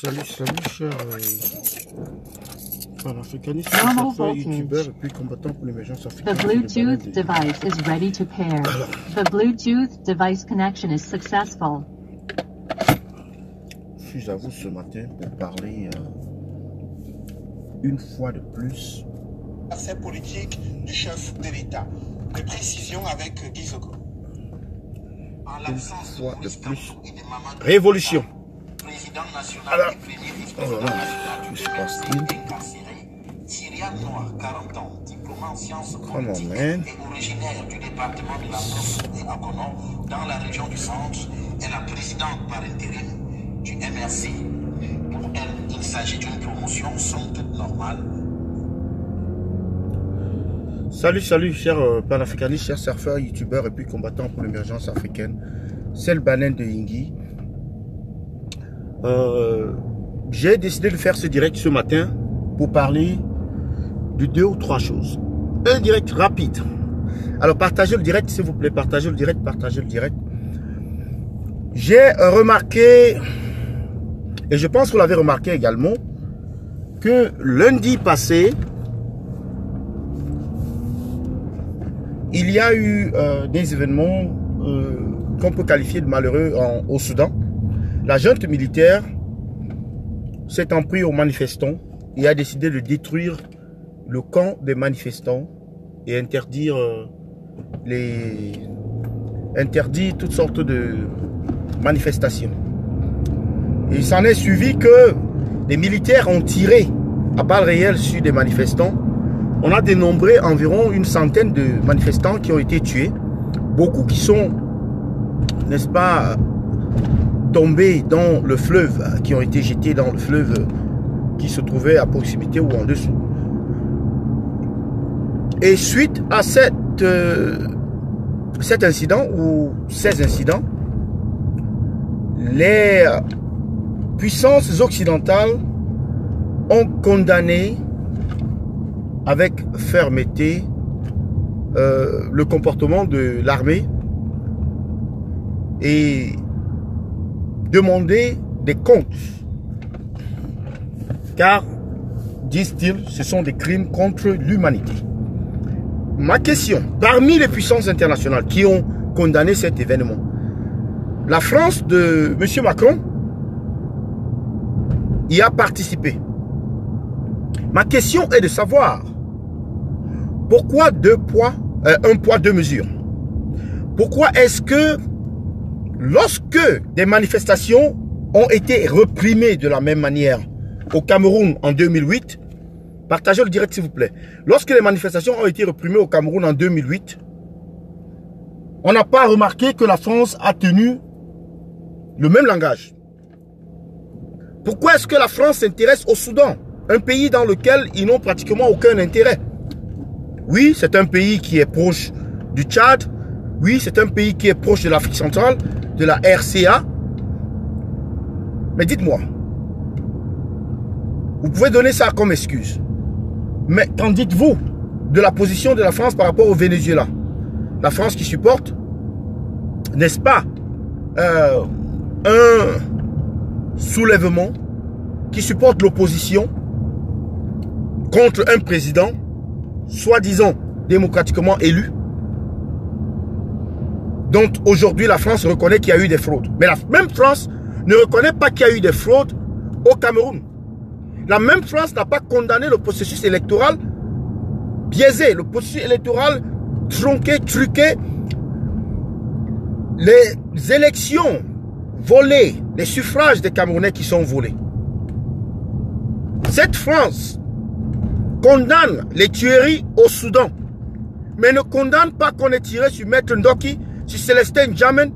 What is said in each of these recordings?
Salut, cher panafricaniste, chercheur, youtubeur et puis combattant pour l'émergence africaine. The Bluetooth device is ready to pair. The Bluetooth device connection is successful. Je suis à vous ce matin pour parler une fois de plus. Assez politique du chef de l'État. De précision avec Guy Zogo. Une fois de plus. Révolution. Président national Alors, et premier oh là là, tout se passe-t-il? Syriane Noir, 40 ans, diplômé en sciences politiques et originaire du département de la Brousse et Akono, dans la région du centre, est la présidente par intérim du MRC. Pour elle, il s'agit d'une promotion somme toute normale. Salut, chers panafricanistes, chers surfeurs, youtubeurs et puis combattants pour l'émergence africaine. C'est le Banen de Yingui. J'ai décidé de faire ce direct ce matin pour parler de 2 ou 3 choses. Un direct rapide. Alors partagez le direct s'il vous plaît, partagez le direct. J'ai remarqué, et je pense que vous l'avez remarqué également, que lundi passé, il y a eu des événements qu'on peut qualifier de malheureux au Soudan. La junte militaire s'est en pris aux manifestants et a décidé de détruire le camp des manifestants et interdire toutes sortes de manifestations. Et il s'en est suivi que les militaires ont tiré à balles réelles sur des manifestants. On a dénombré environ une centaine de manifestants qui ont été tués. Beaucoup qui sont, n'est-ce pas, tombés dans le fleuve, qui ont été jetés dans le fleuve qui se trouvait à proximité ou en dessous. Et suite à cet incident ou ces incidents, les puissances occidentales ont condamné avec fermeté le comportement de l'armée et demandé des comptes. Car, disent-ils, ce sont des crimes contre l'humanité. Ma question, parmi les puissances internationales qui ont condamné cet événement, la France de M. Macron y a participé. Ma question est de savoir pourquoi un poids, 2 mesures. Pourquoi est-ce que lorsque des manifestations ont été réprimées de la même manière au Cameroun en 2008, partagez le direct s'il vous plaît. Lorsque les manifestations ont été réprimées au Cameroun en 2008, on n'a pas remarqué que la France a tenu le même langage. Pourquoi est-ce que la France s'intéresse au Soudan, un pays dans lequel ils n'ont pratiquement aucun intérêt? Oui, c'est un pays qui est proche du Tchad. Oui, c'est un pays qui est proche de l'Afrique centrale, de la RCA. Mais dites-moi, vous pouvez donner ça comme excuse. Mais qu'en dites-vous de la position de la France par rapport au Venezuela? La France qui supporte, n'est-ce pas, un soulèvement, qui supporte l'opposition contre un président, soi-disant démocratiquement élu, dont aujourd'hui la France reconnaît qu'il y a eu des fraudes. Mais la même France ne reconnaît pas qu'il y a eu des fraudes au Cameroun. La même France n'a pas condamné le processus électoral biaisé, le processus électoral tronqué, truqué, les élections volées, les suffrages des Camerounais qui sont volés. Cette France condamne les tueries au Soudan, mais ne condamne pas qu'on ait tiré sur Maître Ndoki, sur Célestin Djamen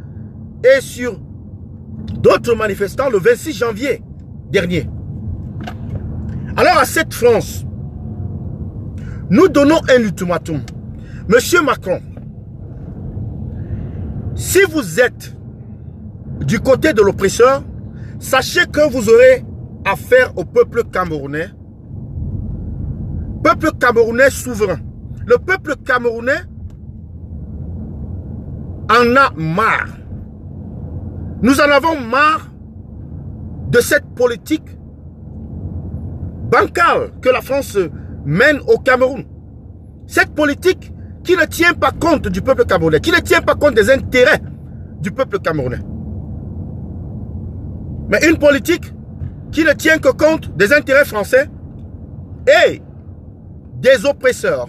et sur d'autres manifestants le 26 janvier dernier. Alors à cette France, nous donnons un ultimatum. Monsieur Macron, si vous êtes du côté de l'oppresseur, sachez que vous aurez affaire au peuple camerounais. Peuple camerounais souverain. Le peuple camerounais en a marre. Nous en avons marre de cette politique bancale que la France mène au Cameroun. Cette politique qui ne tient pas compte du peuple camerounais, qui ne tient pas compte des intérêts du peuple camerounais. Mais une politique qui ne tient que compte des intérêts français et des oppresseurs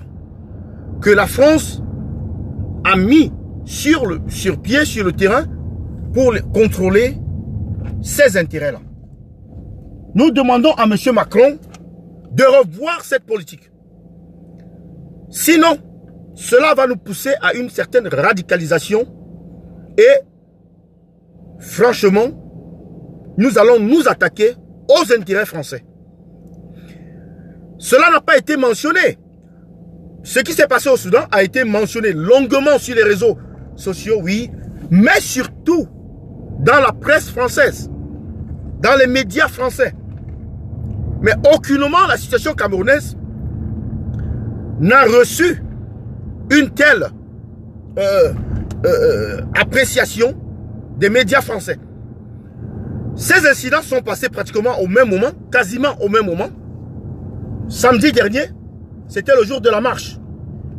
que la France a mis sur pied, sur le terrain, pour contrôler ces intérêts-là. Nous demandons à M. Macron de revoir cette politique. Sinon, cela va nous pousser à une certaine radicalisation et, franchement, nous allons nous attaquer aux intérêts français. Cela n'a pas été mentionné. Ce qui s'est passé au Soudan a été mentionné longuement sur les réseaux sociaux, oui, mais surtout dans la presse française, dans les médias français. Mais aucunement la situation camerounaise n'a reçu une telle appréciation des médias français. Ces incidents sont passés pratiquement au même moment, quasiment au même moment. Samedi dernier, c'était le jour de la marche.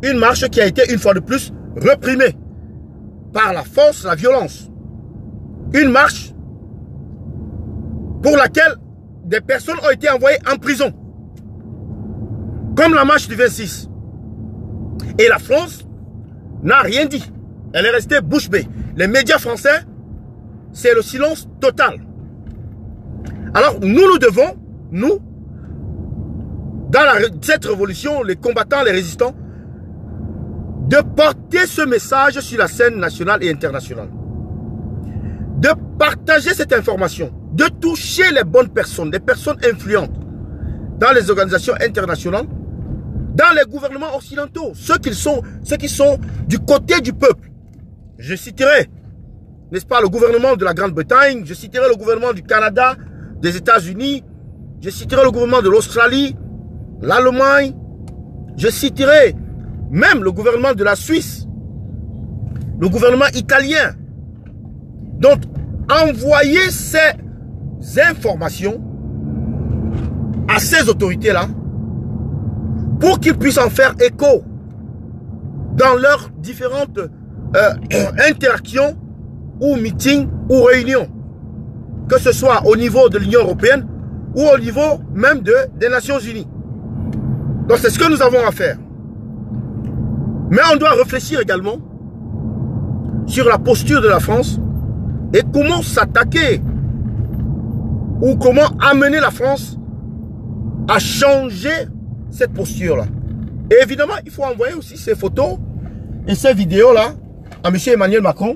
Une marche qui a été une fois de plus réprimée par la force, la violence. Une marche pour laquelle des personnes ont été envoyées en prison. Comme la marche du 26. Et la France n'a rien dit. Elle est restée bouche bée. Les médias français, c'est le silence total. Alors nous devons, nous, dans cette révolution, les combattants, les résistants, de porter ce message sur la scène nationale et internationale. De partager cette information, de toucher les bonnes personnes, des personnes influentes dans les organisations internationales, dans les gouvernements occidentaux, ceux qui sont du côté du peuple. Je citerai, n'est-ce pas, le gouvernement de la Grande-Bretagne, je citerai le gouvernement du Canada, des États-Unis, je citerai le gouvernement de l'Australie, l'Allemagne, je citerai même le gouvernement de la Suisse, le gouvernement italien. Donc, envoyer ces informations à ces autorités-là pour qu'ils puissent en faire écho dans leurs différentes interactions ou meetings ou réunions, que ce soit au niveau de l'Union européenne ou au niveau même des Nations Unies. Donc c'est ce que nous avons à faire. Mais on doit réfléchir également sur la posture de la France et comment s'attaquer ou comment amener la France à changer cette posture-là. Et évidemment, il faut envoyer aussi ces photos et ces vidéos-là à M. Emmanuel Macron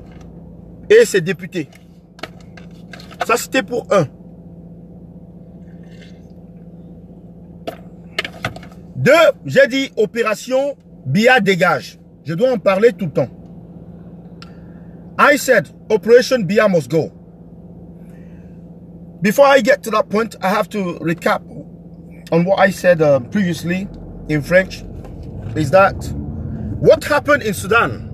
et ses députés. Ça, c'était pour un. 2, j'ai dit opération Biya dégage. Je dois en parler tout le temps. I said Operation Biya must go. Before I get to that point, I have to recap on what I said previously in French. Is that what happened in Sudan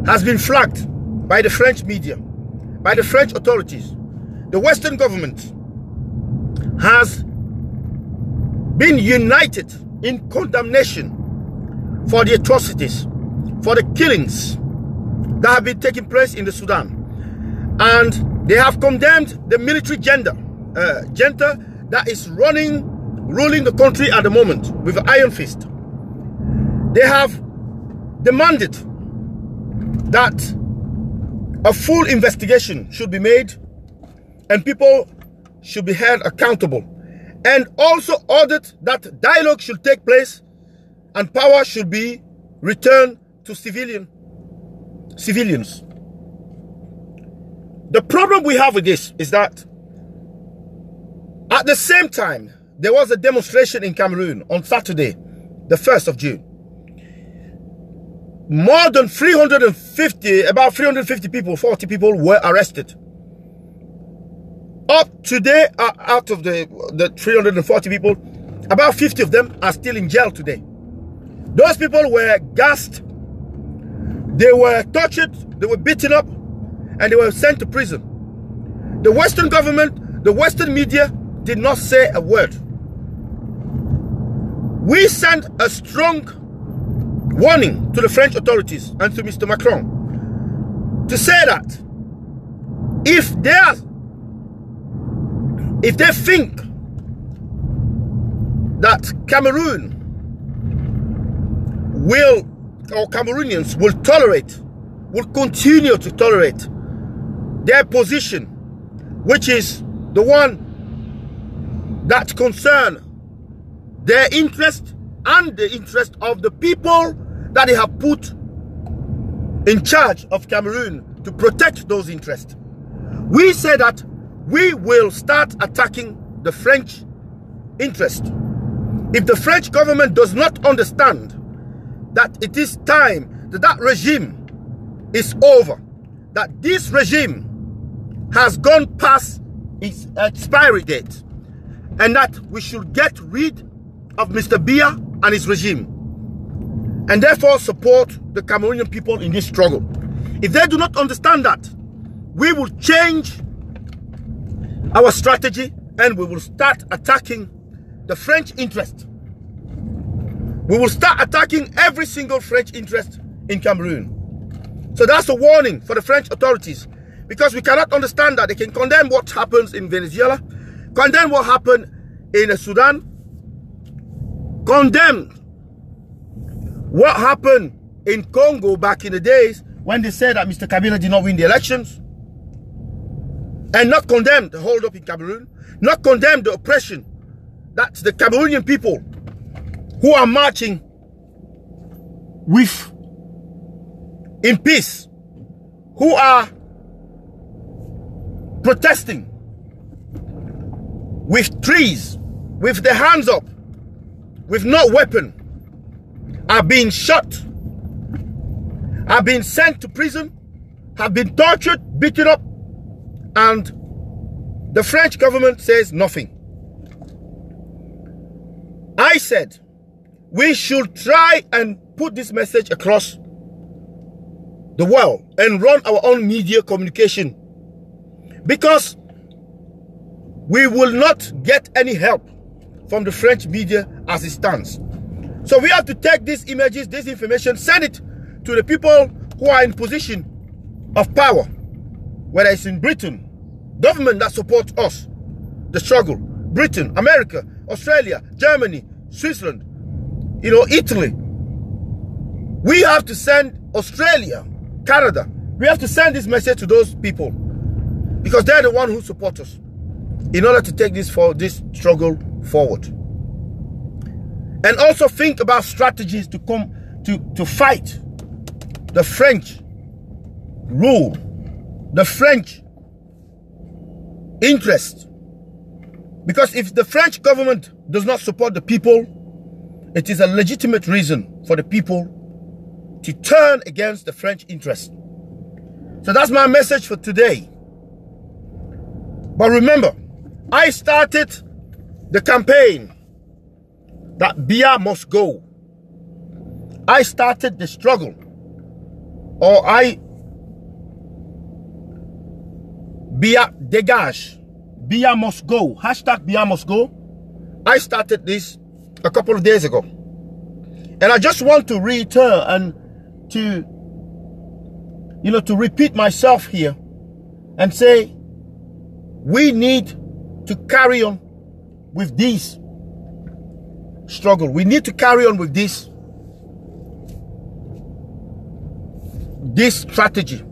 has been flagged by the French media, by the French authorities. The Western government has been united in condemnation for the atrocities, for the killings that have been taking place in the Sudan. And they have condemned the military junta that is ruling the country at the moment with an iron fist. They have demanded that a full investigation should be made and people should be held accountable, and also ordered that dialogue should take place and power should be returned to civilians. The problem we have with this is that at the same time, there was a demonstration in Cameroon on Saturday, the 1st of June. More than 350, about 350 people, 40 people were arrested. Up today, out of the 340 people, about 50 of them are still in jail today. Those people were gassed, they were tortured, they were beaten up, and they were sent to prison. The Western government The Western media did not say a word. We sent a strong warning to the French authorities and to Mr. Macron to say that if they think that Cameroon Cameroonians will continue to tolerate their position, which is the one that concerns their interest and the interest of the people that they have put in charge of Cameroon to protect those interests. We say that we will start attacking the French interest. If the French government does not understand that it is time that regime is over, that this regime has gone past its expiry date, and that we should get rid of Mr. Biya and his regime, and therefore support the Cameroonian people in this struggle. If they do not understand that, we will change our strategy and we will start attacking the French interest. We will start attacking every single French interest in Cameroon. So that's a warning for the French authorities, because we cannot understand that they can condemn what happens in Venezuela, condemn what happened in Sudan, condemn what happened in Congo back in the days when they said that Mr. Kabila did not win the elections, and not condemn the hold up in Cameroon, not condemn the oppression that the Cameroonian people who are marching with in peace, who are protesting with trees, with their hands up, with no weapon, are being shot, are being sent to prison, have been tortured, beaten up, and the French government says nothing. I said we should try and put this message across the world and run our own media communication, because we will not get any help from the French media as it stands. So we have to take these images, this information, send it to the people who are in position of power, whether it's in Britain, government that supports us, the struggle, Britain, America, Australia, Germany, Switzerland, Italy. We have to send Australia, Canada, we have to send this message to those people, because they're the ones who support us in order to take this struggle forward. And also think about strategies to come to fight the French rule, the French interest. Because if the French government does not support the people, it is a legitimate reason for the people to turn against the French interest. So that's my message for today. But remember, I started the campaign that Biya must go. I started the struggle, or Biya dégage, Biya must go, hashtag Biya must go. I started this a couple of days ago, and I just want to return and to repeat myself here and say we need to carry on with this struggle. We need to carry on with this strategy.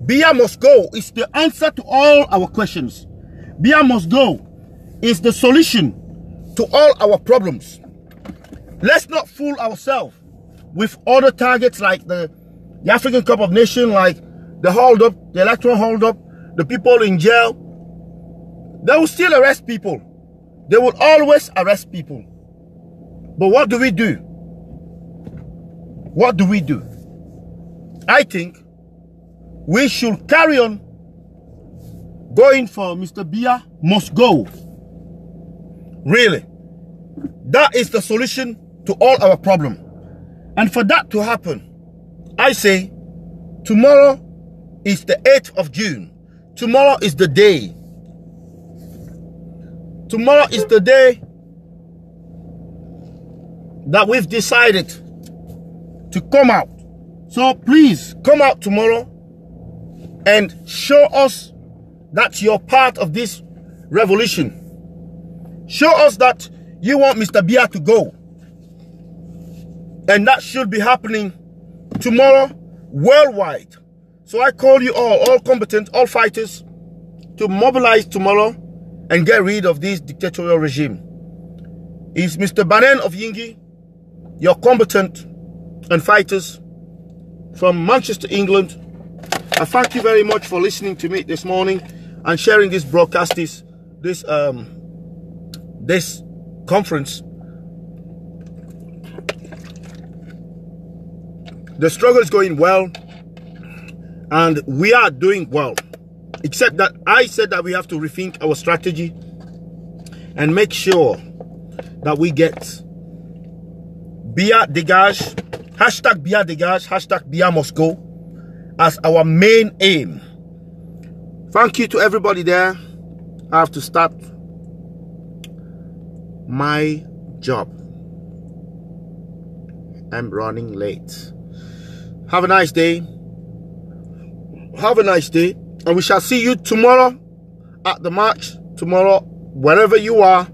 Biya must go is the answer to all our questions. Biya must go is the solution to all our problems. Let's not fool ourselves with other targets like the African Cup of Nations, like the hold-up, the electoral hold-up, the people in jail. They will still arrest people. They will always arrest people. But what do we do? What do we do? I think we should carry on going for Mr. Biya must go. Really. That is the solution to all our problems. And for that to happen, I say tomorrow is the 8th of June. Tomorrow is the day Tomorrow is the day that we've decided to come out. So please come out tomorrow and show us that you're part of this revolution. Show us that you want Mr. Biya to go. And that should be happening tomorrow worldwide. So I call you all competent, all fighters, to mobilize tomorrow and get rid of this dictatorial regime. It's Mr. Banen of Yingi, your competent and fighters from Manchester, England. I thank you very much for listening to me this morning and sharing this broadcast, this conference. The struggle is going well and we are doing well, except that I said that we have to rethink our strategy and make sure that we get Biya Dégage, hashtag Biya Dégage, hashtag Biya must go as our main aim. Thank you to everybody there. I have to start my job. I'm running late. Have a nice day. Have a nice day. And we shall see you tomorrow at the march. Tomorrow, wherever you are.